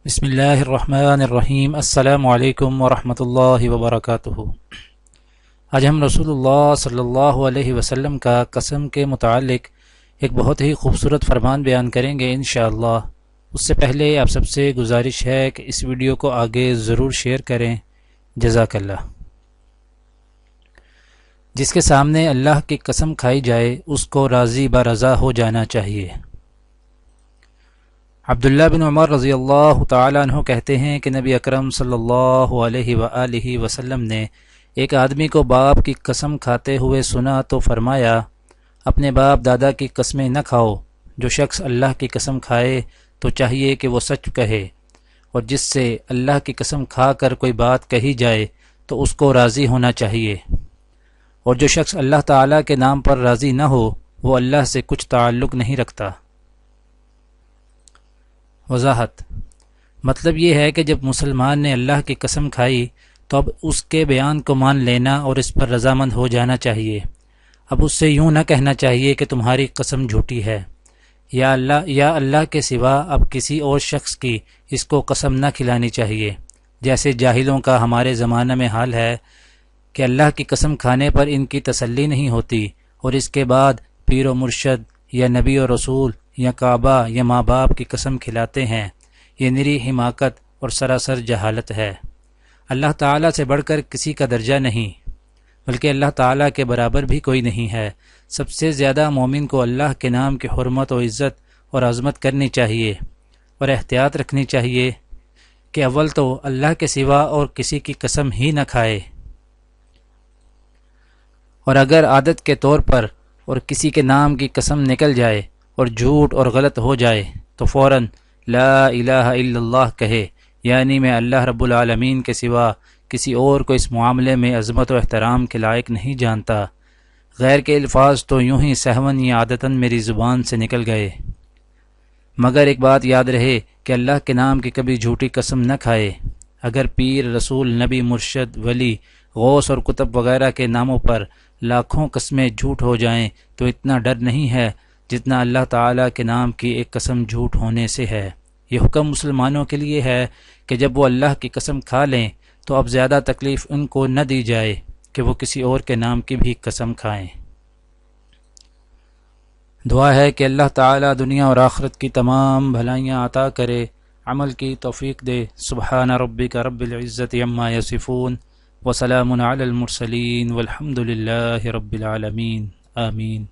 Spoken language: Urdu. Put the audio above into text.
بسم اللہ الرحمن الرحیم۔ السلام علیکم ورحمۃ اللہ وبرکاتہ۔ آج ہم رسول اللہ صلی اللہ علیہ وسلم کا قسم کے متعلق ایک بہت ہی خوبصورت فرمان بیان کریں گے انشاءاللہ۔ اس سے پہلے آپ سب سے گزارش ہے کہ اس ویڈیو کو آگے ضرور شیئر کریں، جزاک اللہ۔ جس کے سامنے اللہ کی قسم کھائی جائے اس کو راضی برضا ہو جانا چاہیے۔ عبداللہ بن عمر رضی اللہ تعالیٰ عنہ کہتے ہیں کہ نبی اکرم صلی اللہ علیہ وآلہ وسلم نے ایک آدمی کو باپ کی قسم کھاتے ہوئے سنا تو فرمایا، اپنے باپ دادا کی قسمیں نہ کھاؤ، جو شخص اللہ کی قسم کھائے تو چاہیے کہ وہ سچ کہے، اور جس سے اللہ کی قسم کھا کر کوئی بات کہی جائے تو اس کو راضی ہونا چاہیے، اور جو شخص اللہ تعالیٰ کے نام پر راضی نہ ہو وہ اللہ سے کچھ تعلق نہیں رکھتا۔ وضاحت: مطلب یہ ہے کہ جب مسلمان نے اللہ کی قسم کھائی تو اب اس کے بیان کو مان لینا اور اس پر رضامند ہو جانا چاہیے۔ اب اس سے یوں نہ کہنا چاہیے کہ تمہاری قسم جھوٹی ہے، یا اللہ کے سوا اب کسی اور شخص کی اس کو قسم نہ کھلانی چاہیے، جیسے جاہلوں کا ہمارے زمانہ میں حال ہے کہ اللہ کی قسم کھانے پر ان کی تسلی نہیں ہوتی اور اس کے بعد پیر و مرشد یا نبی و رسول یا کعبہ یا ماں باپ کی قسم کھلاتے ہیں۔ یہ نری حماقت اور سراسر جہالت ہے۔ اللہ تعالیٰ سے بڑھ کر کسی کا درجہ نہیں، بلکہ اللہ تعالیٰ کے برابر بھی کوئی نہیں ہے۔ سب سے زیادہ مومن کو اللہ کے نام کی حرمت و عزت اور عظمت کرنی چاہیے اور احتیاط رکھنی چاہیے کہ اول تو اللہ کے سوا اور کسی کی قسم ہی نہ کھائے، اور اگر عادت کے طور پر اور کسی کے نام کی قسم نکل جائے اور جھوٹ اور غلط ہو جائے تو فوراً لا الہ الا اللہ کہے، یعنی میں اللہ رب العالمین کے سوا کسی اور کو اس معاملے میں عظمت و احترام کے لائق نہیں جانتا۔ غیر کے الفاظ تو یوں ہی سہون یا عادتاً میری زبان سے نکل گئے، مگر ایک بات یاد رہے کہ اللہ کے نام کی کبھی جھوٹی قسم نہ کھائے۔ اگر پیر، رسول، نبی، مرشد، ولی، غوث اور کتب وغیرہ کے ناموں پر لاکھوں قسمیں جھوٹ ہو جائیں تو اتنا ڈر نہیں ہے جتنا اللہ تعالیٰ کے نام کی ایک قسم جھوٹ ہونے سے ہے۔ یہ حکم مسلمانوں کے لیے ہے کہ جب وہ اللہ کی قسم کھا لیں تو اب زیادہ تکلیف ان کو نہ دی جائے کہ وہ کسی اور کے نام کی بھی قسم کھائیں۔ دعا ہے کہ اللہ تعالیٰ دنیا اور آخرت کی تمام بھلائیاں عطا کرے، عمل کی توفیق دے۔ سبحان ربک رب العزت عما یصفون وسلام علی المرسلین والحمد للہ رب العالمین، آمین۔